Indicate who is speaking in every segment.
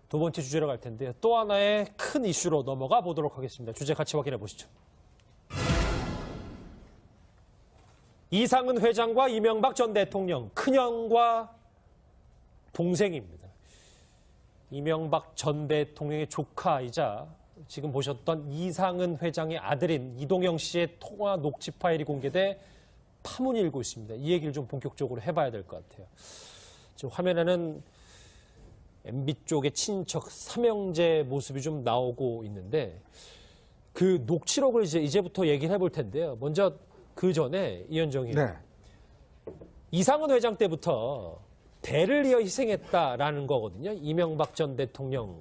Speaker 1: 두 번째 주제로 갈 텐데요. 또 하나의 큰 이슈로 넘어가 보도록 하겠습니다. 주제 같이 확인해 보시죠. 이상은 회장과 이명박 전 대통령, 큰형과 동생입니다. 이명박 전 대통령의 조카이자 지금 보셨던 이상은 회장의 아들인 이동영 씨의 통화 녹취 파일이 공개돼 파문이 일고 있습니다. 이 얘기를 좀 본격적으로 해봐야 될 것 같아요. 지금 화면에는 MB 쪽의 친척 삼형제 모습이 좀 나오고 있는데 그 녹취록을 이제부터 얘기를 해볼 텐데요. 먼저 그 전에 이현정이 이상은 회장 때부터 대를 이어 희생했다라는 거거든요. 이명박 전 대통령을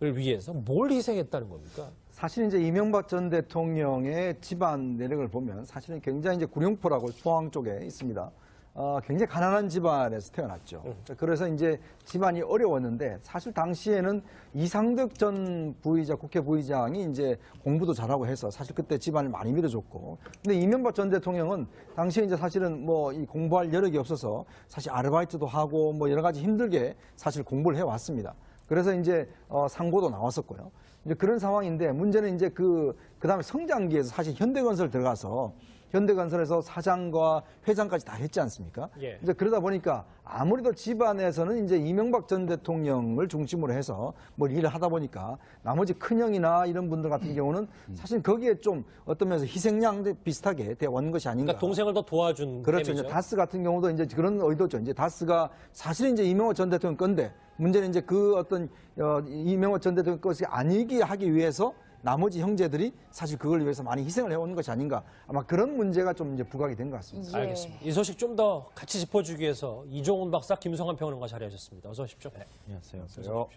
Speaker 1: 위해서 뭘 희생했다는 겁니까?
Speaker 2: 사실 이제 이명박 전 대통령의 집안 내력을 보면 사실은 굉장히 이제 구룡포라고 포항 쪽에 있습니다. 굉장히 가난한 집안에서 태어났죠. 그래서 이제 집안이 어려웠는데 사실 당시에는 이상득 전 부의장, 국회 부의장이 이제 공부도 잘하고 해서 사실 그때 집안을 많이 밀어줬고. 근데 이명박 전 대통령은 당시에 이제 사실은 뭐 이 공부할 여력이 없어서 사실 아르바이트도 하고 뭐 여러 가지 힘들게 사실 공부를 해왔습니다. 그래서 이제 상고도 나왔었고요. 이제 그런 상황인데 문제는 이제 그다음에 성장기에서 사실 현대건설 들어가서 현대건설에서 사장과 회장까지 다 했지 않습니까?
Speaker 1: 예.
Speaker 2: 이제 그러다 보니까 아무래도 집안에서는 이제 이명박 전 대통령을 중심으로 해서 뭐 일을 하다 보니까 나머지 큰형이나 이런 분들 같은 경우는 사실 거기에 좀 어떤 면에서 희생양 비슷하게 되어온 것이 아닌가.
Speaker 1: 그러니까 동생을 더 도와준
Speaker 2: 그렇죠.
Speaker 1: 셈이죠.
Speaker 2: 이제 다스 같은 경우도 이제 그런 의도죠. 이제 다스가 사실은 이제 이명박 전 대통령 건데 문제는 이제 그 어떤 이명박 전 대통령 것이 아니게 하기 위해서 나머지 형제들이 사실 그걸 위해서 많이 희생을 해온 것이 아닌가. 아마 그런 문제가 좀 이제 부각이 된 것 같습니다.
Speaker 1: 예. 알겠습니다. 이 소식 좀 더 같이 짚어주기 위해서 이종훈 박사, 김성환 평론가 자리하셨습니다. 어서 오십시오. 네.
Speaker 2: 안녕하세요.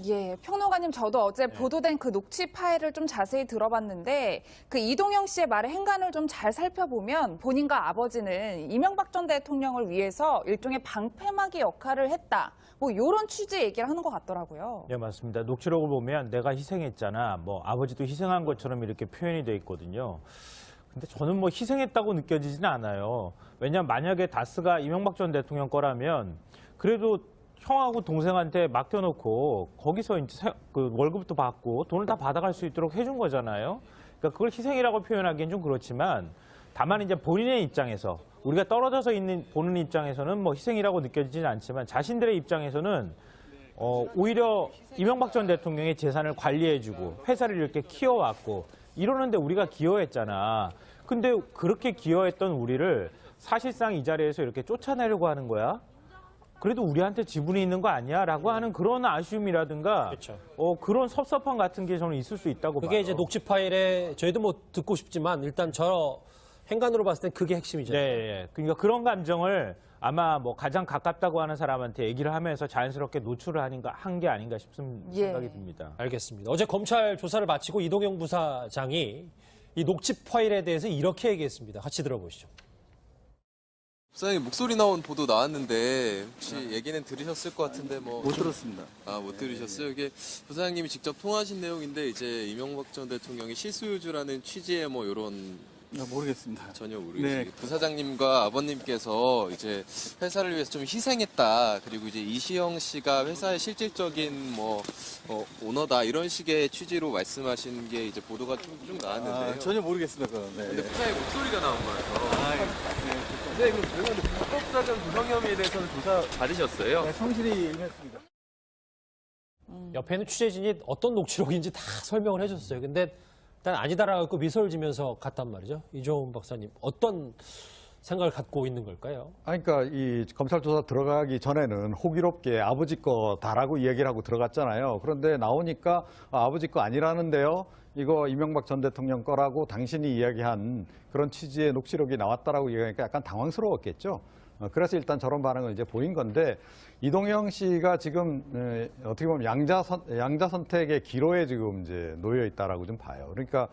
Speaker 3: 예, 평론가님 저도 어제 보도된 그 녹취 파일을 좀 자세히 들어봤는데 그 이동영 씨의 말의 행간을 좀 잘 살펴보면 본인과 아버지는 이명박 전 대통령을 위해서 일종의 방패막이 역할을 했다. 뭐 이런 취지의 얘기를 하는 것 같더라고요.
Speaker 4: 네, 맞습니다. 녹취록을 보면 내가 희생했잖아. 뭐 아버지도 희생한 것처럼 이렇게 표현이 돼 있거든요. 근데 저는 뭐 희생했다고 느껴지지는 않아요. 왜냐하면 만약에 다스가 이명박 전 대통령 거라면 그래도 형하고 동생한테 맡겨놓고 거기서 이제 그 월급도 받고 돈을 다 받아갈 수 있도록 해준 거잖아요. 그러니까 그걸 희생이라고 표현하기엔 좀 그렇지만 다만 이제 본인의 입장에서 우리가 떨어져서 보는 입장에서는 뭐 희생이라고 느껴지지는 않지만 자신들의 입장에서는 오히려 이명박 전 대통령의 재산을 관리해주고 회사를 이렇게 키워왔고 이러는데 우리가 기여했잖아. 근데 그렇게 기여했던 우리를 사실상 이 자리에서 이렇게 쫓아내려고 하는 거야? 그래도 우리한테 지분이 있는 거 아니야? 라고 하는 그런 아쉬움이라든가
Speaker 1: 그렇죠.
Speaker 4: 그런 섭섭함 같은 게 저는 있을 수 있다고 봐요.
Speaker 1: 그게 이제 녹취 파일에 저희도 뭐 듣고 싶지만 일단 저 행간으로 봤을 땐 그게 핵심이죠.
Speaker 4: 네, 그러니까 그런 감정을 아마 뭐 가장 가깝다고 하는 사람한테 얘기를 하면서 자연스럽게 노출을 한 게 아닌가 싶은 생각이 듭니다.
Speaker 1: 알겠습니다. 어제 검찰 조사를 마치고 이동영 부사장이 이 녹취 파일에 대해서 이렇게 얘기했습니다. 같이 들어보시죠.
Speaker 5: 부사장님 목소리 나온 보도 나왔는데 혹시 얘기는 들으셨을 것 같은데 뭐
Speaker 2: 못 들었습니다.
Speaker 5: 못 들으셨어요? 이게 부사장님이 직접 통화하신 내용인데 이제 이명박 전 대통령이 실소유주라는 취지의 뭐 이런
Speaker 2: 모르겠습니다.
Speaker 5: 전혀 모르겠어요.
Speaker 2: 네.
Speaker 5: 부사장님과 아버님께서 이제 회사를 위해서 좀 희생했다. 그리고 이제 이시영 씨가 회사의 실질적인 뭐 오너다 이런 식의 취지로 말씀하신 게 이제 보도가 쭉 나왔는데요.
Speaker 2: 전혀 모르겠습니다. 그건. 네.
Speaker 5: 근데 부사장님 목소리가 나온 거라서. 부사장님 그럼 불법사전 부정 혐의에 대해서는 조사 받으셨어요?
Speaker 2: 네, 성실히 임했습니다.
Speaker 1: 옆에 있는 취재진이 어떤 녹취록인지 다 설명을 해줬어요. 근데 일단 아니다라고 미소를 지면서 갔단 말이죠. 이종훈 박사님, 어떤 생각을 갖고 있는 걸까요?
Speaker 6: 그러니까 이 검찰 조사 들어가기 전에는 호기롭게 아버지 거다라고 이야기를 하고 들어갔잖아요. 그런데 나오니까 아버지 거 아니라는데요. 이거 이명박 전 대통령 거라고 당신이 이야기한 그런 취지의 녹취록이 나왔다라고 이야기하니까 약간 당황스러웠겠죠. 그래서 일단 저런 반응을 이제 보인 건데 이동영 씨가 지금 어떻게 보면 양자 선택의 기로에 지금 이제 놓여 있다라고 좀 봐요. 그러니까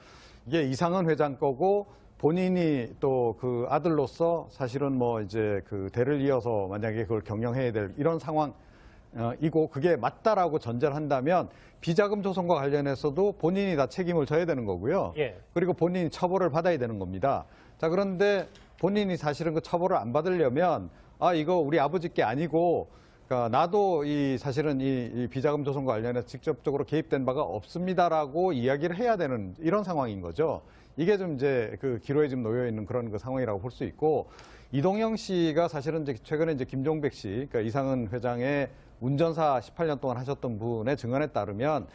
Speaker 6: 이게 이상은 회장 거고 본인이 또 그 아들로서 사실은 뭐 이제 그 대를 이어서 만약에 그걸 경영해야 될 이런 상황이고 그게 맞다라고 전제를 한다면 비자금 조성과 관련해서도 본인이 다 책임을 져야 되는 거고요.
Speaker 1: 예.
Speaker 6: 그리고 본인이 처벌을 받아야 되는 겁니다. 자, 그런데 본인이 사실은 그 처벌을 안 받으려면 이거 우리 아버지 게 아니고 그러니까 나도 사실은 이 비자금 조성과 관련해서 직접적으로 개입된 바가 없습니다라고 이야기를 해야 되는 이런 상황인 거죠. 이게 좀 이제 그 기로에 좀 놓여 있는 그런 그 상황이라고 볼 수 있고, 이동영 씨가 사실은 이제 최근에 이제 김종백 씨, 그러니까 이상은 회장의 운전사 18년 동안 하셨던 분의 증언에 따르면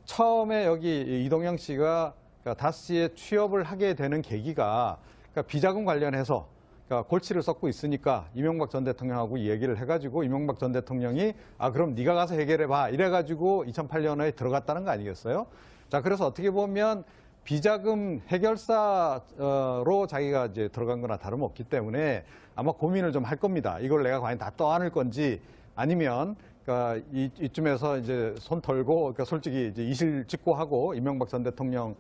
Speaker 6: 처음에 여기 이동영 씨가 그러니까 다스에 취업을 하게 되는 계기가 그러니까 비자금 관련해서 그러니까 골치를 썩고 있으니까 이명박 전 대통령하고 얘기를 해가지고 이명박 전 대통령이 그럼 네가 가서 해결해봐 이래가지고 2008년에 들어갔다는 거 아니겠어요? 자, 그래서 어떻게 보면 비자금 해결사로 자기가 이제 들어간 거나 다름없기 때문에 아마 고민을 좀 할 겁니다. 이걸 내가 과연 다 떠안을 건지 아니면 그러니까 이쯤에서 이제 손 털고 그러니까 솔직히 이제 이실 직고하고 이명박 전 대통령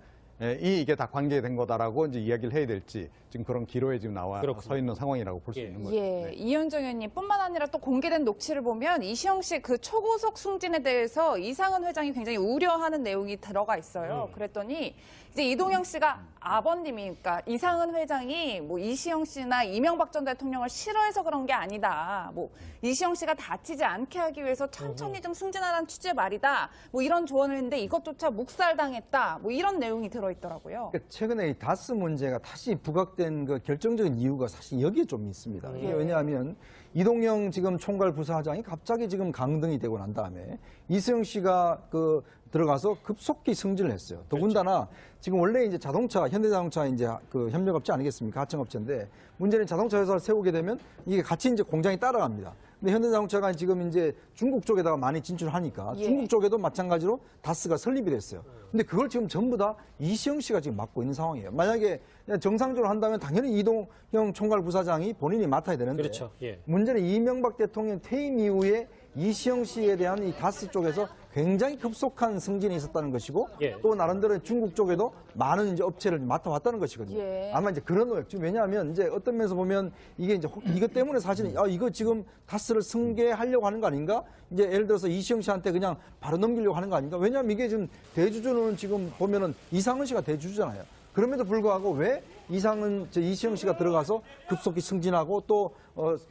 Speaker 6: 이게 다 관계된 거다라고 이제 이야기를 해야 될지 지금 그런 기로에 지금 나와 서 있는 상황이라고 볼 수 있는 거죠.
Speaker 3: 예,
Speaker 6: 네.
Speaker 3: 이현정 의원님뿐만 아니라 또 공개된 녹취를 보면 이시영 씨 그 초고속 승진에 대해서 이상은 회장이 굉장히 우려하는 내용이 들어가 있어요. 그랬더니 이제 이동영 씨가 아버님이, 그러니까 이상은 회장이 뭐 이시영 씨나 이명박 전 대통령을 싫어해서 그런 게 아니다. 뭐 이시영 씨가 다치지 않게 하기 위해서 천천히 좀 승진하라는 취지의 말이다. 뭐 이런 조언을 했는데 이것조차 묵살당했다. 뭐 이런 내용이 들어있더라고요.
Speaker 2: 그러니까 최근에 이 다스 문제가 다시 부각된 그 결정적인 이유가 사실 여기에 좀 있습니다. 이게 왜냐하면 이동영 지금 총괄 부사장이 갑자기 지금 강등이 되고 난 다음에 이수영 씨가 그 들어가서 급속히 승진을 했어요. 더군다나 지금 원래 이제 자동차, 현대자동차 이제 그 협력업체 아니겠습니까? 하청업체인데 문제는 자동차 회사를 세우게 되면 이게 같이 이제 공장이 따라갑니다. 근데 현대자동차가 지금 이제 중국 쪽에다가 많이 진출하니까 중국 쪽에도 마찬가지로 다스가 설립이 됐어요. 근데 그걸 지금 전부 다 이시영 씨가 지금 맡고 있는 상황이에요. 만약에 정상적으로 한다면 당연히 이동영 총괄 부사장이 본인이 맡아야 되는데
Speaker 1: 그렇죠. 예.
Speaker 2: 문제는 이명박 대통령 퇴임 이후에 이시영 씨에 대한 이 다스 쪽에서 굉장히 급속한 승진이 있었다는 것이고
Speaker 1: 예.
Speaker 2: 또 나름대로 중국 쪽에도 많은 이제 업체를 맡아왔다는 것이거든요.
Speaker 3: 예.
Speaker 2: 아마 이제 그런 노력. 지금 왜냐하면 이제 어떤 면에서 보면 이게 이제 이것 때문에 사실은 이거 지금 다스를 승계하려고 하는 거 아닌가? 이제 예를 들어서 이시영 씨한테 그냥 바로 넘기려고 하는 거 아닌가? 왜냐하면 이게 지금 대주주는 지금 보면은 이상은 씨가 대주주잖아요. 그럼에도 불구하고 왜 이시영 씨가 들어가서 급속히 승진하고 또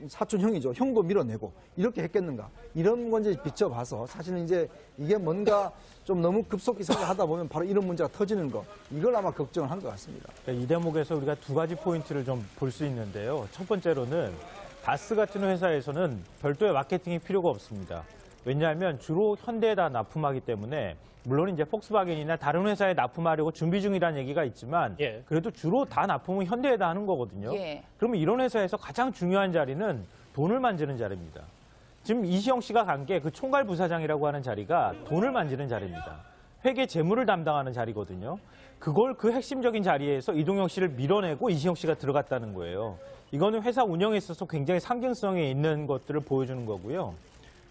Speaker 2: 사촌 형이죠. 형도 밀어내고 이렇게 했겠는가. 이런 건 이제 비춰봐서 사실은 이제 이게 뭔가 좀 너무 급속히 승진하다 보면 바로 이런 문제가 터지는 거. 이걸 아마 걱정을 한 것 같습니다.
Speaker 4: 이 대목에서 우리가 두 가지 포인트를 좀 볼 수 있는데요. 첫 번째로는 다스 같은 회사에서는 별도의 마케팅이 필요가 없습니다. 왜냐하면 주로 현대에다 납품하기 때문에 물론 이제 폭스바겐이나 다른 회사에 납품하려고 준비 중이라는 얘기가 있지만
Speaker 1: 예.
Speaker 4: 그래도 주로 다 납품은 현대에다 하는 거거든요.
Speaker 3: 예.
Speaker 4: 그러면 이런 회사에서 가장 중요한 자리는 돈을 만지는 자리입니다. 지금 이시영 씨가 간 게 그 총괄 부사장이라고 하는 자리가 돈을 만지는 자리입니다. 회계 재무를 담당하는 자리거든요. 그걸 그 핵심적인 자리에서 이동영 씨를 밀어내고 이시영 씨가 들어갔다는 거예요. 이거는 회사 운영에 있어서 굉장히 상징성이 있는 것들을 보여주는 거고요.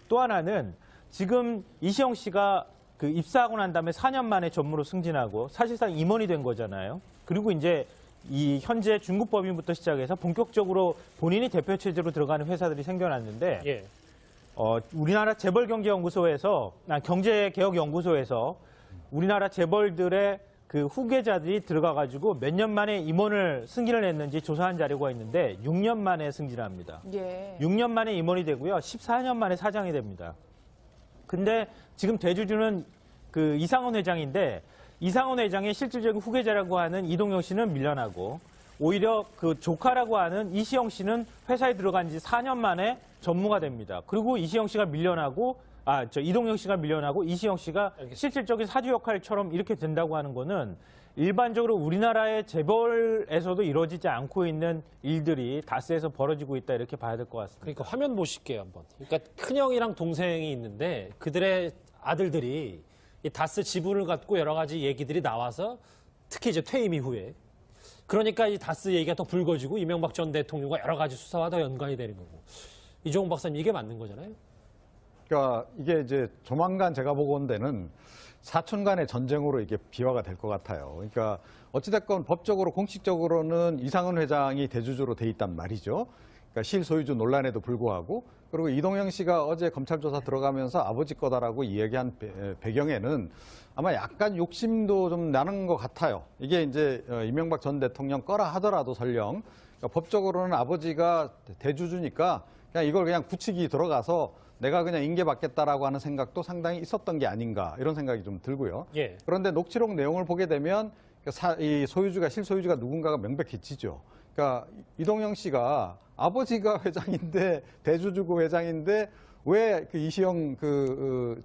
Speaker 4: 또 하나는 지금 이시영 씨가 그 입사하고 난 다음에 4년 만에 전무로 승진하고 사실상 임원이 된 거잖아요. 그리고 이제 이 현재 중국 법인부터 시작해서 본격적으로 본인이 대표 체제로 들어가는 회사들이 생겨났는데
Speaker 1: 예.
Speaker 4: 우리나라 재벌경제연구소에서 경제개혁연구소에서 우리나라 재벌들의 그 후계자들이 들어가가지고 몇 년 만에 임원을 승진을 했는지 조사한 자료가 있는데 6년 만에 승진합니다.
Speaker 3: 예.
Speaker 4: 6년 만에 임원이 되고요. 14년 만에 사장이 됩니다. 근데 지금 대주주는 그 이상원 회장인데 이상원 회장의 실질적인 후계자라고 하는 이동영 씨는 밀려나고 오히려 그 조카라고 하는 이시영 씨는 회사에 들어간 지 4년 만에 전무가 됩니다. 그리고 이시영 씨가 밀려나고 이동영 씨가 밀려나고 이시영 씨가 실질적인 사주 역할처럼 이렇게 된다고 하는 거는 일반적으로 우리나라의 재벌에서도 이루어지지 않고 있는 일들이 다스에서 벌어지고 있다 이렇게 봐야 될 것 같습니다.
Speaker 1: 그러니까 화면 보실게요 한번. 그러니까 큰형이랑 동생이 있는데 그들의 아들들이 이 다스 지분을 갖고 여러 가지 얘기들이 나와서 특히 이제 퇴임 이후에 그러니까 이 다스 얘기가 더 불거지고 이명박 전 대통령과 여러 가지 수사와 더 연관이 되는 거고. 이종훈 박사님 이게 맞는 거잖아요.
Speaker 6: 그러니까 이게 이제 조만간 제가 보건대는 사촌 간의 전쟁으로 이게 비화가 될 것 같아요. 그러니까 어찌됐건 법적으로 공식적으로는 이상은 회장이 대주주로 돼 있단 말이죠. 그러니까 실소유주 논란에도 불구하고 그리고 이동영 씨가 어제 검찰 조사 들어가면서 아버지 거다라고 이야기한 배경에는 아마 약간 욕심도 좀 나는 것 같아요. 이게 이제 이명박 전 대통령 거라 하더라도 설령 그러니까 법적으로는 아버지가 대주주니까 그냥 이걸 그냥 굳히기 들어가서 내가 그냥 인계받겠다라고 하는 생각도 상당히 있었던 게 아닌가 이런 생각이 좀 들고요.
Speaker 1: 예.
Speaker 6: 그런데 녹취록 내용을 보게 되면 이 소유주가 실소유주가 누군가가 명백해지죠. 그러니까 이동영 씨가 아버지가 회장인데 대주주고 회장인데 왜 그 이시영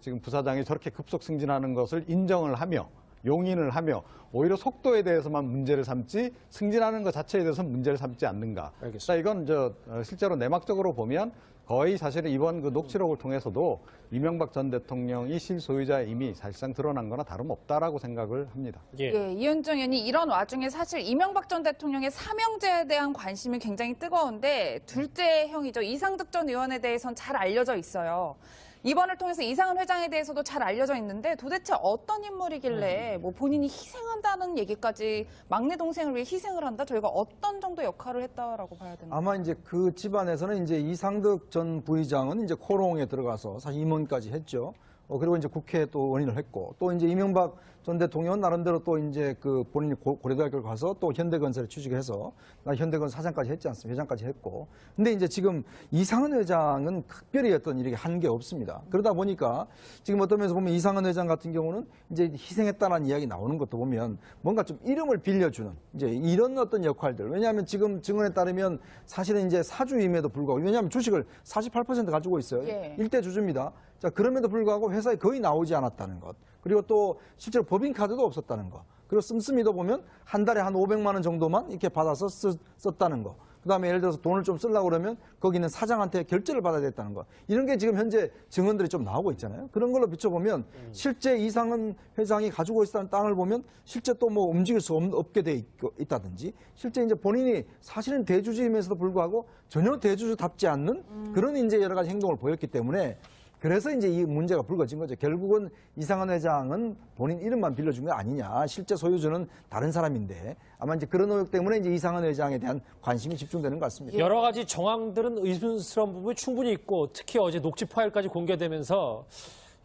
Speaker 6: 지금 부사장이 저렇게 급속 승진하는 것을 인정을 하며 용인을 하며 오히려 속도에 대해서만 문제를 삼지 승진하는 것 자체에 대해서는 문제를 삼지 않는가.
Speaker 1: 알겠습니다.
Speaker 6: 자, 이건 실제로 내막적으로 보면 거의 사실은 이번 그 녹취록을 통해서도 이명박 전 대통령이 실소유자의 이미 사실상 드러난 거나 다름없다라고 생각을 합니다.
Speaker 1: 예.
Speaker 3: 예, 이현정 의원이 이런 와중에 사실 이명박 전 대통령의 사명제에 대한 관심이 굉장히 뜨거운데 둘째 형이죠. 이상득 전 의원에 대해서는 잘 알려져 있어요. 이번을 통해서 이상은 회장에 대해서도 잘 알려져 있는데 도대체 어떤 인물이길래 뭐 본인이 희생한다는 얘기까지 막내 동생을 위해 희생을 한다? 저희가 어떤 정도 역할을 했다라고 봐야 되나요?
Speaker 2: 아마 이제 그 집안에서는 이제 이상득 전 부의장은 이제 코롱에 들어가서 사실 임원까지 했죠. 그리고 이제 국회에 또 원인을 했고, 또 이제 이명박 전 대통령은 나름대로 또 이제 그 본인이 고려대학교를 가서 또 현대건설에 취직해서 현대건설 사장까지 했지 않습니까? 회장까지 했고. 근데 이제 지금 이상은 회장은 특별히 어떤 일이 한 게 없습니다. 그러다 보니까 지금 어떤 면에서 보면 이상은 회장 같은 경우는 이제 희생했다는 이야기 나오는 것도 보면 뭔가 좀 이름을 빌려주는 이제 이런 어떤 역할들. 왜냐하면 지금 증언에 따르면 사실은 이제 사주임에도 불구하고, 왜냐하면 주식을 48% 가지고 있어요.
Speaker 3: 예.
Speaker 2: 일대 주주입니다. 자, 그럼에도 불구하고 회사에 거의 나오지 않았다는 것. 그리고 또 실제로 법인카드도 없었다는 것. 그리고 씀씀이도 보면 한 달에 한 500만 원 정도만 이렇게 받아서 썼다는 거. 그다음에 예를 들어서 돈을 좀 쓰려고 그러면 거기는 사장한테 결제를 받아야 됐다는 거. 이런 게 지금 현재 증언들이 좀 나오고 있잖아요. 그런 걸로 비춰보면 실제 이상은 회장이 가지고 있다는 땅을 보면 실제 또 뭐 움직일 수 없게 돼 있다든지, 실제 이제 본인이 사실은 대주주임에서도 불구하고 전혀 대주주답지 않는 그런 이제 여러 가지 행동을 보였기 때문에, 그래서 이제 이 문제가 불거진 거죠. 결국은 이상은 회장은 본인 이름만 빌려준 거 아니냐. 실제 소유주는 다른 사람인데, 아마 이제 그런 의혹 때문에 이제 이상은 회장에 대한 관심이 집중되는 것 같습니다.
Speaker 1: 여러 가지 정황들은 의문스러운 부분이 충분히 있고, 특히 어제 녹취 파일까지 공개되면서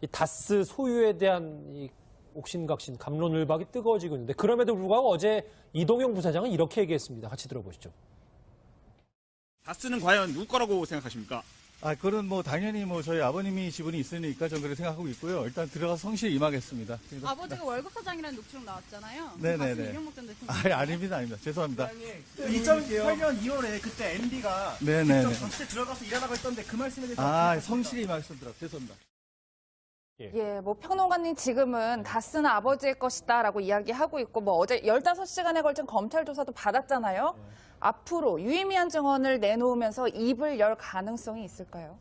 Speaker 1: 이 다스 소유에 대한 이 옥신각신 갑론을박이 뜨거워지고 있는데, 그럼에도 불구하고 어제 이동영 부사장은 이렇게 얘기했습니다. 같이 들어보시죠.
Speaker 7: 다스는 과연 누구 거라고 생각하십니까?
Speaker 8: 그건 뭐 당연히 뭐 저희 아버님이 지분이 있으니까 저는 그렇게 생각하고 있고요. 일단 들어가서 성실히 임하겠습니다.
Speaker 9: 아버지가 월급 사장이라는 녹취록 나왔잖아요.
Speaker 8: 네네네.
Speaker 9: 다스 이명박 전 대통령.
Speaker 8: 아닙니다. 죄송합니다.
Speaker 7: 2008년 2월에 그때 MB가
Speaker 8: 네네네.
Speaker 7: 전체 들어가서 일하라고 했던데 그 말씀에 대해서
Speaker 8: 성실히 임하겠습니다. 죄송합니다.
Speaker 3: 예, 뭐 평론가님 지금은 다스는 아버지의 것이다라고 이야기하고 있고, 뭐 어제 15시간에 걸친 검찰 조사도 받았잖아요. 앞으로 유의미한 증언을 내놓으면서 입을 열 가능성이 있을까요?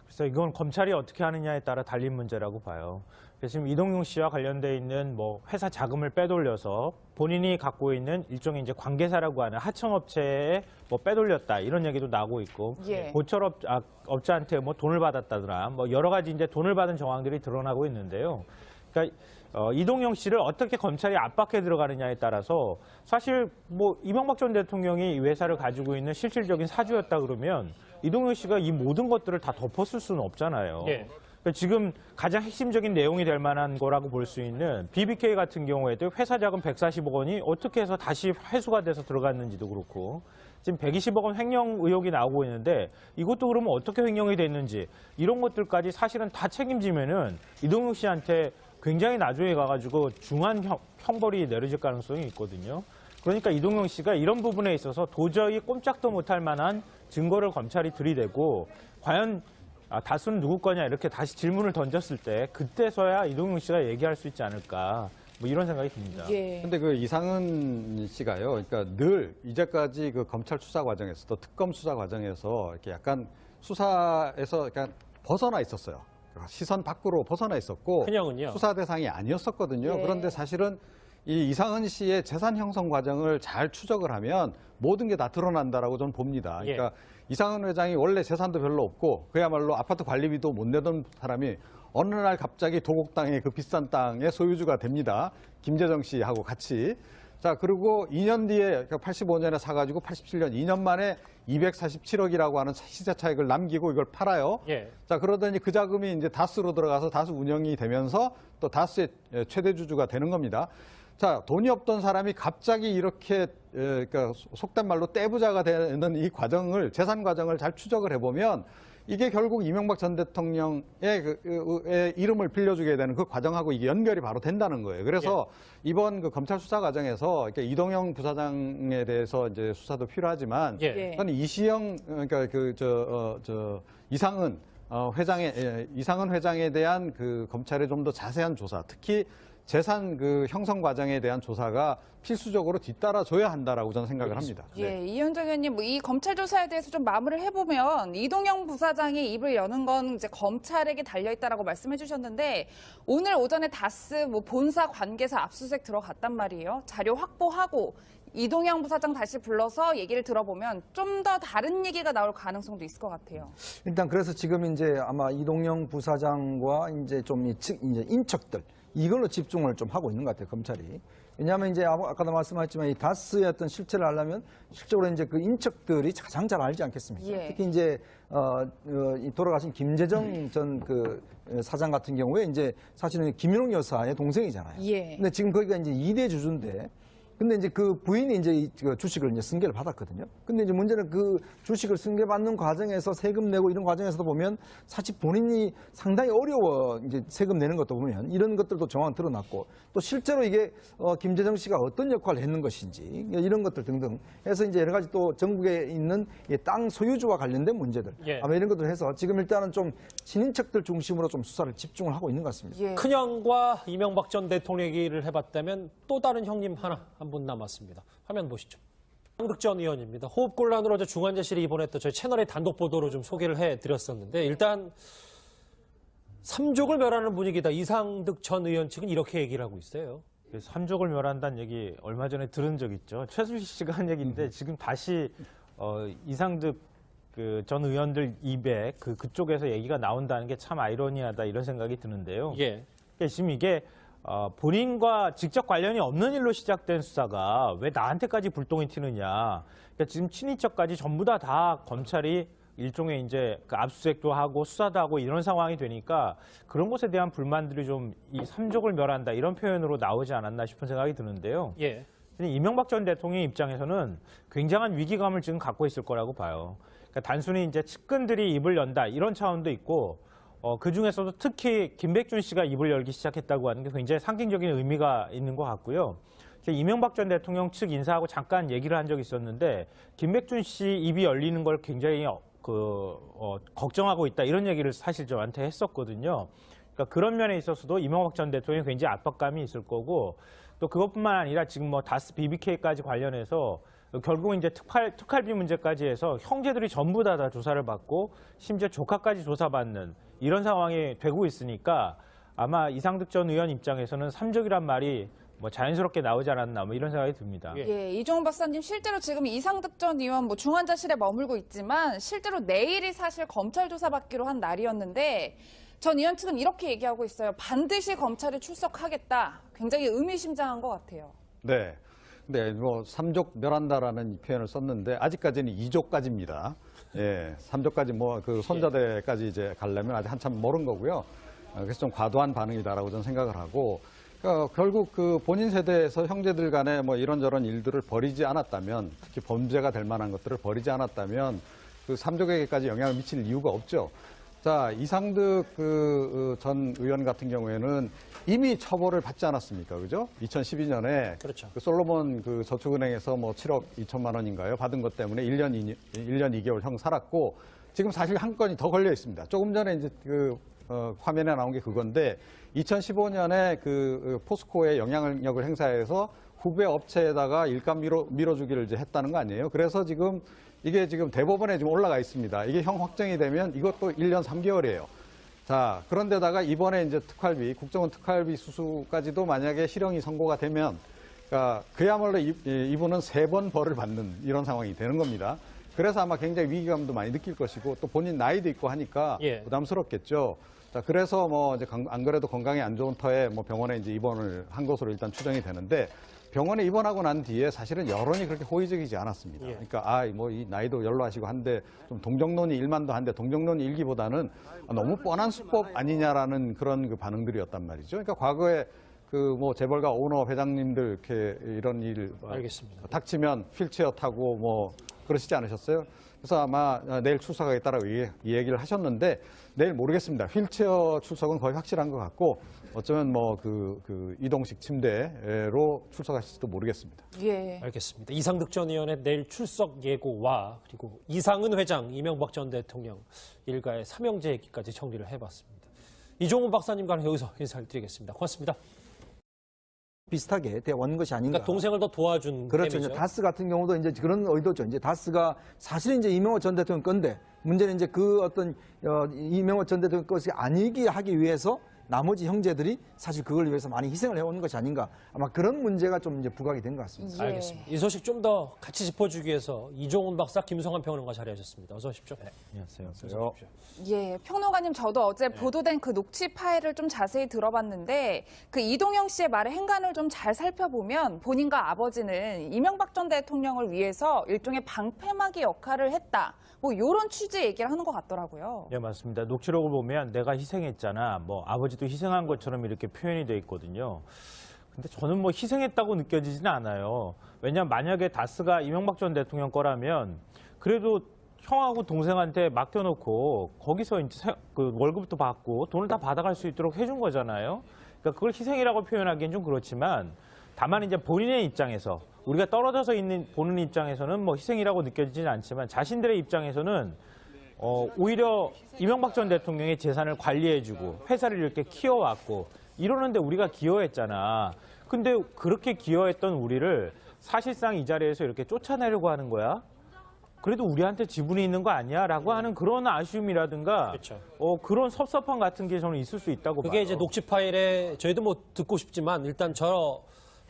Speaker 4: 그래서 이건 검찰이 어떻게 하느냐에 따라 달린 문제라고 봐요. 그래서 지금 이동용 씨와 관련돼 있는 뭐 회사 자금을 빼돌려서 본인이 갖고 있는 일종의 이제 관계사라고 하는 하청업체에 뭐 빼돌렸다 이런 얘기도 나오고 있고,
Speaker 3: 예.
Speaker 4: 보철업자한테 뭐 돈을 받았다더라, 뭐 여러 가지 이제 돈을 받은 정황들이 드러나고 있는데요. 그러니까 이동영 씨를 어떻게 검찰이 압박해 들어가느냐에 따라서 사실 뭐 이명박 전 대통령이 이 회사를 가지고 있는 실질적인 사주였다 그러면 이동영 씨가 이 모든 것들을 다 덮었을 수는 없잖아요.
Speaker 1: 예.
Speaker 4: 그러니까 지금 가장 핵심적인 내용이 될 만한 거라고 볼 수 있는 BBK 같은 경우에도 회사 자금 140억 원이 어떻게 해서 다시 회수가 돼서 들어갔는지도 그렇고, 지금 120억 원 횡령 의혹이 나오고 있는데 이것도 그러면 어떻게 횡령이 됐는지 이런 것들까지 사실은 다 책임지면은 이동용 씨한테 굉장히 나중에 가가지고 중한 형벌이 내려질 가능성이 있거든요. 그러니까 이동영 씨가 이런 부분에 있어서 도저히 꼼짝도 못할 만한 증거를 검찰이 들이대고, 과연 다수는 누구 거냐 이렇게 다시 질문을 던졌을 때 그때서야 이동영 씨가 얘기할 수 있지 않을까, 뭐 이런 생각이 듭니다.
Speaker 3: 예.
Speaker 6: 근데 그 이상은 씨가요, 그러니까 늘 이제까지 그 검찰 수사 과정에서 또 특검 수사 과정에서 이렇게 약간 수사에서 약간 벗어나 있었어요. 시선 밖으로 벗어나 있었고,
Speaker 1: 그냥은요?
Speaker 6: 수사 대상이 아니었었거든요.
Speaker 3: 예.
Speaker 6: 그런데 사실은 이 이상은 씨의 재산 형성 과정을 잘 추적을 하면 모든 게 다 드러난다라고 저는 봅니다.
Speaker 1: 예.
Speaker 6: 그러니까 이상은 회장이 원래 재산도 별로 없고 그야말로 아파트 관리비도 못 내던 사람이 어느 날 갑자기 도곡땅의 그 비싼 땅의 소유주가 됩니다. 김재정 씨하고 같이. 자, 그리고 2년 뒤에, 85년에 사가지고 87년, 2년 만에 247억이라고 하는 시세 차익을 남기고 이걸 팔아요.
Speaker 1: 예.
Speaker 6: 자, 그러더니 그 자금이 이제 다스로 들어가서 다스 운영이 되면서 또 다스의 최대 주주가 되는 겁니다. 자, 돈이 없던 사람이 갑자기 이렇게, 그러니까 속된 말로 떼부자가 되는 이 과정을, 재산 과정을 잘 추적을 해보면 이게 결국 이명박 전 대통령의 이름을 빌려주게 되는 그 과정하고 이게 연결이 바로 된다는 거예요. 그래서 이번 그 검찰 수사 과정에서 이렇게 이동영 부사장에 대해서 이제 수사도 필요하지만 저는 이시영 그러니까 이상은 회장에 대한 그 검찰의 좀 더 자세한 조사, 특히 재산 그 형성 과정에 대한 조사가 필수적으로 뒤따라줘야 한다라고 저는 생각을 합니다.
Speaker 3: 예, 이현정 의원님, 뭐 이 검찰 조사에 대해서 좀 마무리를 해보면 이동영 부사장이 입을 여는 건 이제 검찰에게 달려 있다라고 말씀해 주셨는데 오늘 오전에 다스 뭐 본사 관계사 압수수색 들어갔단 말이에요. 자료 확보하고 이동영 부사장 다시 불러서 얘기를 들어보면 좀 더 다른 얘기가 나올 가능성도 있을 것 같아요.
Speaker 2: 일단 그래서 지금 이제 아마 이동영 부사장과 이제 좀 이제 인척들 이걸로 집중을 좀 하고 있는 것 같아요, 검찰이. 왜냐하면 이제 아까도 말씀하셨지만 이 다스의 어떤 실체를 알려면 실적으로 이제 그 인척들이 가장 잘 알지 않겠습니까? 특히 이제 이 돌아가신 김재정 전 그 사장 같은 경우에 이제 사실은 김윤옥 여사의 동생이잖아요. 근데 지금 거기가 이제 2대 주주인데. 근데 이제 그 부인이 이제 그 주식을 이제 승계를 받았거든요. 근데 이제 문제는 그 주식을 승계받는 과정에서 세금 내고 이런 과정에서도 보면 사실 본인이 상당히 어려워 이제 세금 내는 것도 보면 이런 것들도 정확히 드러났고 또 실제로 이게 김재정 씨가 어떤 역할을 했는 것인지 이런 것들 등등 해서 이제 여러 가지 또 전국에 있는 땅 소유주와 관련된 문제들 아마 이런 것들 해서 지금 일단은 좀 친인척들 중심으로 좀 수사를 집중을 하고 있는 것 같습니다.
Speaker 1: 큰형과 이명박 전 대통령 얘기를 해봤다면 또 다른 형님 하나 한 분 남았습니다. 화면 보시죠. 이상득 전 의원입니다. 호흡곤란으로 어제 중환자실에 입원했던 저희 채널의 단독 보도로 좀 소개를 해드렸었는데 일단 삼족을 멸하는 분위기다. 이상득 전 의원 측은 이렇게 얘기를 하고 있어요.
Speaker 4: 삼족을 멸한다는 얘기 얼마 전에 들은 적 있죠. 최순실 씨가 한 얘기인데 지금 다시 이상득 그 전 의원들 입에 그쪽에서 얘기가 나온다는 게 참 아이러니하다 이런 생각이 드는데요. 그러니까 지금 이게 본인과 직접 관련이 없는 일로 시작된 수사가 왜 나한테까지 불똥이 튀느냐. 그러니까 지금 친인척까지 전부 다 검찰이 일종의 이제 그 압수수색도 하고 수사도 하고 이런 상황이 되니까 그런 것에 대한 불만들이 좀 이 삼족을 멸한다 이런 표현으로 나오지 않았나 싶은 생각이 드는데요. 이명박 전 대통령 입장에서는 굉장한 위기감을 지금 갖고 있을 거라고 봐요. 그러니까 단순히 이제 측근들이 입을 연다 이런 차원도 있고 그 중에서도 특히 김백준 씨가 입을 열기 시작했다고 하는 게 굉장히 상징적인 의미가 있는 것 같고요. 이명박 전 대통령 측 인사하고 잠깐 얘기를 한 적이 있었는데 김백준 씨 입이 열리는 걸 굉장히 걱정하고 있다 이런 얘기를 사실 저한테 했었거든요. 그러니까 그런 면에 있어서도 이명박 전 대통령이 굉장히 압박감이 있을 거고 또 그것뿐만 아니라 지금 뭐 다스 BBK까지 관련해서 결국 이제 특활비 문제까지 해서 형제들이 전부 다 조사를 받고 심지어 조카까지 조사받는 이런 상황이 되고 있으니까 아마 이상득 전 의원 입장에서는 삼족이란 말이 뭐 자연스럽게 나오지 않았나 뭐 이런 생각이 듭니다.
Speaker 3: 이종훈 박사님 실제로 지금 이상득 전 의원 뭐 중환자실에 머물고 있지만 실제로 내일이 사실 검찰 조사 받기로 한 날이었는데 전 의원 측은 이렇게 얘기하고 있어요. 반드시 검찰에 출석하겠다. 굉장히 의미심장한 것 같아요.
Speaker 6: 네. 네, 뭐 삼족 멸한다라는 이 표현을 썼는데 아직까지는 2족까지입니다. 예, 3족까지 뭐 그 손자대까지 이제 가려면 아직 한참 멀은 거고요. 그래서 좀 과도한 반응이다라고 저는 생각을 하고 그러니까 결국 그 본인 세대에서 형제들 간에 뭐 이런저런 일들을 벌이지 않았다면 특히 범죄가 될 만한 것들을 벌이지 않았다면 그 삼족에게까지 영향을 미칠 이유가 없죠. 자, 이상득 그 전 의원 같은 경우에는 이미 처벌을 받지 않았습니까? 그죠? 2012년에 그 솔로몬 그 저축은행에서 뭐 7억 2천만 원인가요? 받은 것 때문에 1년 2개월 형 살았고 지금 사실 한 건이 더 걸려 있습니다. 조금 전에 이제 그 화면에 나온 게 그건데 2015년에 그 포스코의 영향력을 행사해서 후배 업체에다가 일감 밀어주기를 이제 했다는 거 아니에요? 그래서 지금 이게 지금 대법원에 지금 올라가 있습니다. 이게 형 확정이 되면 이것도 1년 3개월이에요. 자, 그런데다가 이번에 이제 특활비, 국정원 특활비 수수까지도 만약에 실형이 선고가 되면, 그러니까 그야말로 이분은 3번 벌을 받는 이런 상황이 되는 겁니다. 그래서 아마 굉장히 위기감도 많이 느낄 것이고 또 본인 나이도 있고 하니까 부담스럽겠죠. 자, 그래서 뭐 이제 안 그래도 건강이 안 좋은 터에 뭐 병원에 이제 입원을 한 것으로 일단 추정이 되는데 병원에 입원하고 난 뒤에 사실은 여론이 그렇게 호의적이지 않았습니다. 그러니까 뭐 이 나이도 연로하시고 한데 좀 동정론이 일만도 한데 동정론이 일기보다는 너무 뻔한 수법 아니냐라는 그런 그 반응들이었단 말이죠. 그러니까 과거에 그 뭐 재벌가 오너 회장님들 이렇게 이런 일
Speaker 1: 알겠습니다.
Speaker 6: 닥치면 휠체어 타고 뭐 그러시지 않으셨어요? 그래서 아마 내일 출석하겠다라고 이 얘기를 하셨는데 내일 모르겠습니다. 휠체어 출석은 거의 확실한 것 같고 어쩌면 뭐 그 이동식 침대로 출석하실지도 모르겠습니다.
Speaker 3: 예.
Speaker 1: 알겠습니다. 이상득 전 의원의 내일 출석 예고와 그리고 이상은 회장, 이명박 전 대통령 일가의 삼형제 얘기까지 정리를 해봤습니다. 이종훈 박사님과는 여기서 인사를 드리겠습니다. 고맙습니다.
Speaker 2: 비슷하게 대원 것이 아닌가.
Speaker 1: 그러니까 동생을 더 도와준
Speaker 2: 그렇죠.
Speaker 1: 셈이죠.
Speaker 2: 이제 다스 같은 경우도 이제 그런 의도죠. 이제 다스가 사실은 이제 이명호 전 대통령 건데 문제는 이제 그 어떤 이명호 전 대통령 것이 아니게 하기 위해서 나머지 형제들이 사실 그걸 위해서 많이 희생을 해오는 것이 아닌가. 아마 그런 문제가 좀 이제 부각이 된 것 같습니다.
Speaker 3: 예.
Speaker 1: 알겠습니다. 이 소식 좀 더 같이 짚어주기 위해서 이종훈 박사, 김성환 평론가 자리하셨습니다. 어서 오십시오. 네,
Speaker 4: 안녕하세요.
Speaker 1: 어서 오십시오.
Speaker 3: 예, 평론가님 저도 어제 보도된 그 녹취 파일을 좀 자세히 들어봤는데 그 이동영 씨의 말의 행간을 좀 잘 살펴보면 본인과 아버지는 이명박 전 대통령을 위해서 일종의 방패막이 역할을 했다. 뭐 이런 취지의 얘기를 하는 것 같더라고요.
Speaker 4: 네, 맞습니다. 녹취록을 보면 내가 희생했잖아. 뭐 아버지도 희생한 것처럼 이렇게 표현이 돼 있거든요. 근데 저는 뭐 희생했다고 느껴지지는 않아요. 왜냐하면 만약에 다스가 이명박 전 대통령 거라면 그래도 형하고 동생한테 맡겨놓고 거기서 이제 그 월급도 받고 돈을 다 받아갈 수 있도록 해준 거잖아요. 그러니까 그걸 희생이라고 표현하기엔 좀 그렇지만 다만 이제 본인의 입장에서 우리가 떨어져서 보는 입장에서는 뭐 희생이라고 느껴지지는 않지만 자신들의 입장에서는 오히려 이명박 전 대통령의 재산을 관리해주고 회사를 이렇게 키워왔고 이러는데 우리가 기여했잖아. 근데 그렇게 기여했던 우리를 사실상 이 자리에서 이렇게 쫓아내려고 하는 거야? 그래도 우리한테 지분이 있는 거 아니야? 라고 하는 그런 아쉬움이라든가
Speaker 1: 그렇죠.
Speaker 4: 그런 섭섭함 같은 게 저는 있을 수 있다고 봐요.
Speaker 1: 그게 이제 녹취 파일에 저희도 뭐 듣고 싶지만 일단 저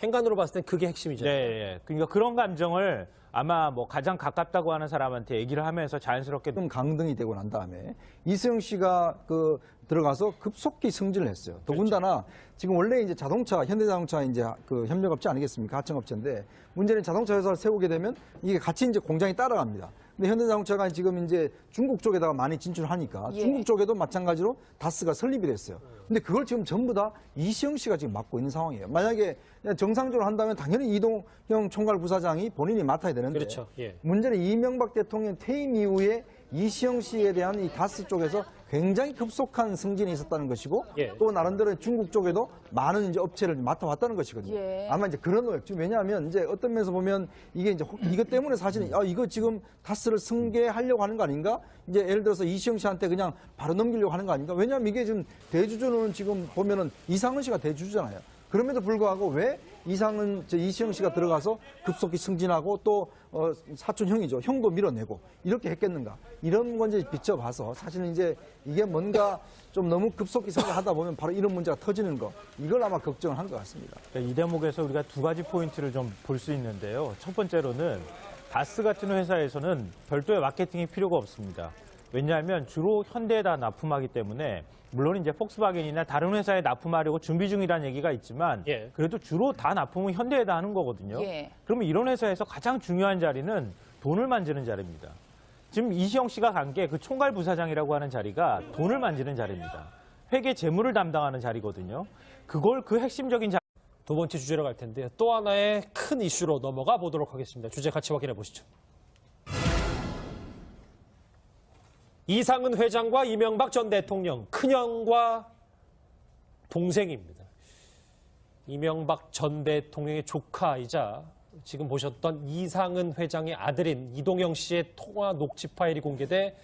Speaker 1: 행간으로 봤을 땐 그게 핵심이죠.
Speaker 4: 네, 예. 그러니까 그런 감정을 아마 뭐 가장 가깝다고 하는 사람한테 얘기를 하면서 자연스럽게
Speaker 2: 좀 강등이 되고 난 다음에 이수영 씨가 그 들어가서 급속히 승진을 했어요. 더군다나 지금 원래 이제 자동차, 현대자동차 이제 그 협력업체 아니겠습니까? 하청업체인데 문제는 자동차 회사를 세우게 되면 이게 같이 이제 공장이 따라갑니다. 근데 현대자동차가 지금 이제 중국 쪽에다가 많이 진출하니까
Speaker 3: 예.
Speaker 2: 중국 쪽에도 마찬가지로 다스가 설립이 됐어요. 근데 그걸 지금 전부 다 이시영 씨가 지금 맡고 있는 상황이에요. 만약에 정상적으로 한다면 당연히 이동형 총괄부사장이 본인이 맡아야 되는데
Speaker 1: 그렇죠. 예.
Speaker 2: 문제는 이명박 대통령 퇴임 이후에 이시영 씨에 대한 이 다스 쪽에서 굉장히 급속한 승진이 있었다는 것이고
Speaker 1: 예.
Speaker 2: 또 나름대로 중국 쪽에도 많은 이제 업체를 맡아왔다는 것이거든요.
Speaker 3: 예.
Speaker 2: 아마 이제 그런 노력. 왜냐하면 이제 어떤 면에서 보면 이게 이제 이것 때문에 사실은 이거 지금 다스를 승계하려고 하는 거 아닌가? 이제 예를 들어서 이시영 씨한테 그냥 바로 넘기려고 하는 거 아닌가? 왜냐하면 이게 지금 대주주는 지금 보면은 이상은 씨가 대주주잖아요. 그럼에도 불구하고 왜 이시영 씨가 들어가서 급속히 승진하고 또 사촌 형이죠. 형도 밀어내고 이렇게 했겠는가. 이런 건 이제 비춰봐서 사실은 이제 이게 뭔가 좀 너무 급속히 승진하다 보면 바로 이런 문제가 터지는 거. 이걸 아마 걱정을 한 것 같습니다.
Speaker 4: 이 대목에서 우리가 두 가지 포인트를 좀 볼 수 있는데요. 첫 번째로는 다스 같은 회사에서는 별도의 마케팅이 필요가 없습니다. 왜냐하면 주로 현대에다 납품하기 때문에 물론 이제 폭스바겐이나 다른 회사에 납품하려고 준비 중이라는 얘기가 있지만
Speaker 1: 예.
Speaker 4: 그래도 주로 다 납품은 현대에다 하는 거거든요.
Speaker 3: 예.
Speaker 4: 그러면 이런 회사에서 가장 중요한 자리는 돈을 만지는 자리입니다. 지금 이시영 씨가 간 게 그 총괄 부사장이라고 하는 자리가 돈을 만지는 자리입니다. 회계 재무를 담당하는 자리거든요. 그걸 그 핵심적인 자리.
Speaker 1: 두 번째 주제로 갈 텐데요. 또 하나의 큰 이슈로 넘어가 보도록 하겠습니다. 주제 같이 확인해 보시죠. 이상은 회장과 이명박 전 대통령 큰형과 동생입니다. 이명박 전 대통령의 조카이자 지금 보셨던 이상은 회장의 아들인 이동영 씨의 통화 녹취 파일이 공개돼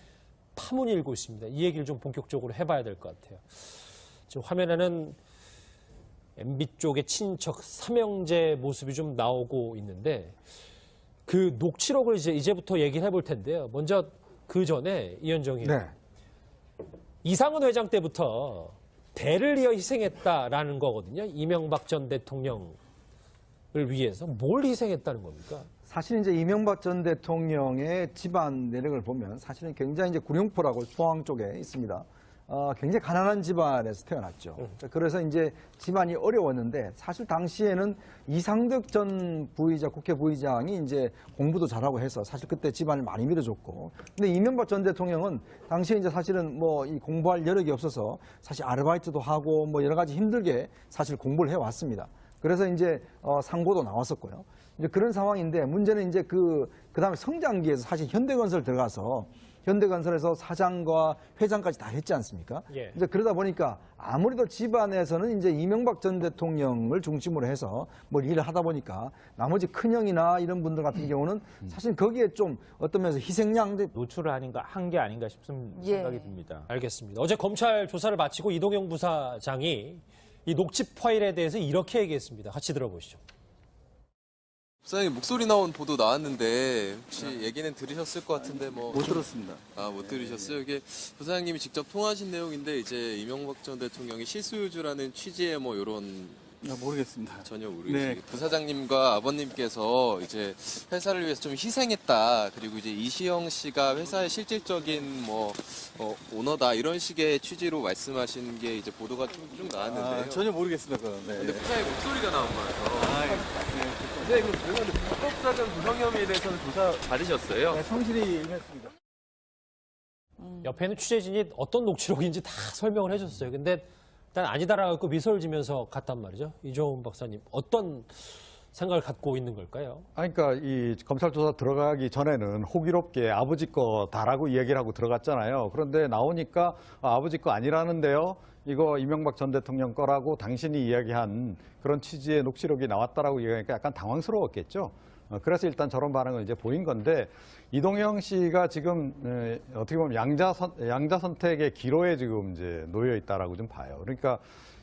Speaker 1: 파문이 일고 있습니다. 이 얘기를 좀 본격적으로 해봐야 될 것 같아요. 지금 화면에는 MB 쪽의 친척 삼형제 모습이 좀 나오고 있는데 그 녹취록을 이제부터 얘기를 해볼 텐데요. 먼저 그 전에 이현정 의원,
Speaker 2: 네.
Speaker 1: 이상은 회장 때부터 대를 이어 희생했다라는 거거든요. 이명박 전 대통령을 위해서 뭘 희생했다는 겁니까?
Speaker 2: 사실 이제 이명박 전 대통령의 집안 내력을 보면 사실은 굉장히 이제 구룡포라고 포항 쪽에 있습니다. 굉장히 가난한 집안에서 태어났죠. 그래서 이제 집안이 어려웠는데 사실 당시에는 이상득 전 부의장, 국회 부의장이 이제 공부도 잘하고 해서 사실 그때 집안을 많이 밀어줬고, 근데 이명박 전 대통령은 당시에 이제 사실은 뭐 이 공부할 여력이 없어서 사실 아르바이트도 하고 뭐 여러 가지 힘들게 사실 공부를 해왔습니다. 그래서 이제 상고도 나왔었고요. 이제 그런 상황인데 문제는 이제 그 다음에 성장기에서 사실 현대건설 들어가서 현대건설에서 사장과 회장까지 다 했지 않습니까?
Speaker 1: 예.
Speaker 2: 이제 그러다 보니까 아무래도 집안에서는 이제 이명박 전 대통령을 중심으로 해서 뭐 일을 하다 보니까 나머지 큰형이나 이런 분들 같은 경우는 사실 거기에 좀 어떤 면에서 희생양
Speaker 4: 노출을 한 게 아닌가 싶은
Speaker 3: 예.
Speaker 4: 생각이 듭니다.
Speaker 1: 알겠습니다. 어제 검찰 조사를 마치고 이동영 부사장이 이 녹취 파일에 대해서 이렇게 얘기했습니다. 같이 들어보시죠.
Speaker 5: 부사장님 목소리 나온 보도 나왔는데 혹시 얘기는 들으셨을 것 같은데 뭐
Speaker 7: 못 들었습니다.
Speaker 5: 못 들으셨어요? 이게 부사장님이 직접 통화하신 내용인데 이제 이명박 전 대통령이 실소유주라는 취지의 뭐 이런
Speaker 7: 모르겠습니다.
Speaker 5: 전혀 모르겠어요.
Speaker 7: 네.
Speaker 5: 부사장님과 아버님께서 이제 회사를 위해서 좀 희생했다. 그리고 이제 이시영 씨가 회사의 실질적인 뭐 오너다 이런 식의 취지로 말씀하신 게 이제 보도가 쭉 나왔는데요.
Speaker 7: 전혀 모르겠습니다. 그건. 네.
Speaker 5: 근데 부사장님 목소리가 나온 거라서.
Speaker 7: 네.
Speaker 5: 그럼 죄송한데 불법사전 부정 혐의에 대해서는 조사 받으셨어요?
Speaker 7: 네, 성실히 임했습니다.
Speaker 1: 옆에는 취재진이 어떤 녹취록인지 다 설명을 해줬어요. 근데 일단 아니다라고 미소를 지면서 갔단 말이죠. 이종훈 박사님, 어떤 생각을 갖고 있는 걸까요?
Speaker 6: 그러니까 이 검찰 조사 들어가기 전에는 호기롭게 아버지 거다라고 이야기를 하고 들어갔잖아요. 그런데 나오니까 아버지 거 아니라는데요. 이거 이명박 전 대통령 거라고 당신이 이야기한 그런 취지의 녹취록이 나왔다라고 얘기하니까 약간 당황스러웠겠죠. 그래서 일단 저런 반응을 이제 보인 건데, 이동영 씨가 지금 어떻게 보면 양자 선택의 기로에 지금 이제 놓여 있다라고 좀 봐요. 그러니까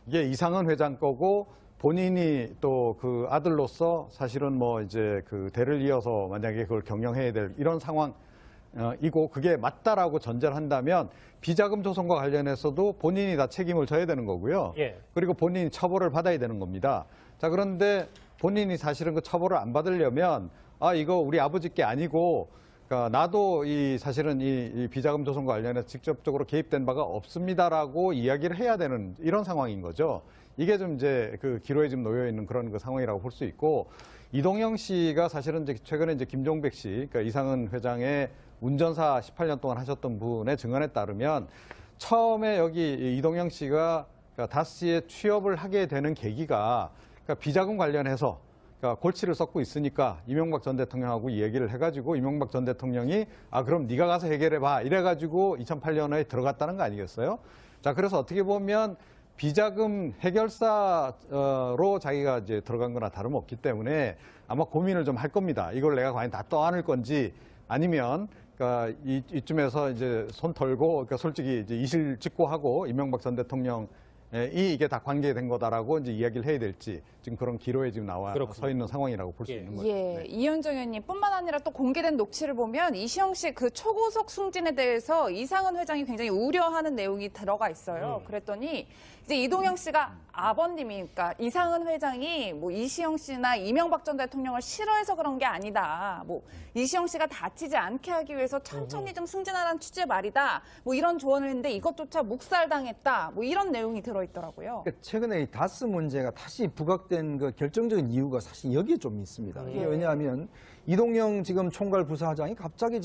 Speaker 6: 이게 이상은 회장 거고 본인이 또 그 아들로서 사실은 뭐 이제 그 대를 이어서 만약에 그걸 경영해야 될 이런 상황이고 그게 맞다라고 전제를 한다면 비자금 조성과 관련해서도 본인이 다 책임을 져야 되는 거고요.
Speaker 1: 예.
Speaker 6: 그리고 본인이 처벌을 받아야 되는 겁니다. 자, 그런데 본인이 사실은 그 처벌을 안 받으려면 이거 우리 아버지 게 아니고 그러니까 나도 사실은 이 비자금 조성과 관련해서 직접적으로 개입된 바가 없습니다라고 이야기를 해야 되는 이런 상황인 거죠. 이게 좀 이제 그 기로에 좀 놓여 있는 그런 그 상황이라고 볼 수 있고, 이동영 씨가 사실은 이제 최근에 이제 김종백 씨, 그러니까 이상은 회장의 운전사 18년 동안 하셨던 분의 증언에 따르면 처음에 여기 이동영 씨가 그러니까 다스에 취업을 하게 되는 계기가 그러니까 비자금 관련해서 그러니까 골치를 썩고 있으니까 이명박 전 대통령하고 이 얘기를 해가지고 이명박 전 대통령이 그럼 네가 가서 해결해봐 이래가지고 2008년에 들어갔다는 거 아니겠어요? 자, 그래서 어떻게 보면 비자금 해결사로 자기가 이제 들어간 거나 다름없기 때문에 아마 고민을 좀 할 겁니다. 이걸 내가 과연 다 떠안을 건지 아니면 그러니까 이쯤에서 이제 손 털고 그러니까 솔직히 이제 이실직고하고 이명박 전 대통령 이게 다 관계된 거다라고 이제 이야기를 해야 될지 지금 그런 기로에 지금 나와 서 있는 상황이라고 볼 수 있는 거죠.
Speaker 3: 예, 이현정 의원님뿐만 아니라 또 공개된 녹취를 보면 이시영 씨 그 초고속 승진에 대해서 이상은 회장이 굉장히 우려하는 내용이 들어가 있어요. 그랬더니 이제 이동영 씨가 아버님이, 그러니까 이상은 회장이 뭐 이시영 씨나 이명박 전 대통령을 싫어해서 그런 게 아니다. 뭐 이시영 씨가 다치지 않게 하기 위해서 천천히 좀 승진하라는 취지의 말이다. 뭐 이런 조언을 했는데 이것조차 묵살당했다. 뭐 이런 내용이 들어있더라고요.
Speaker 2: 그러니까 최근에 이 다스 문제가 다시 부각된 그 결정적인 이유가 사실 여기에 좀 있습니다. 이게 왜냐하면 이동영 지금 총괄 부사장이 갑자기 지금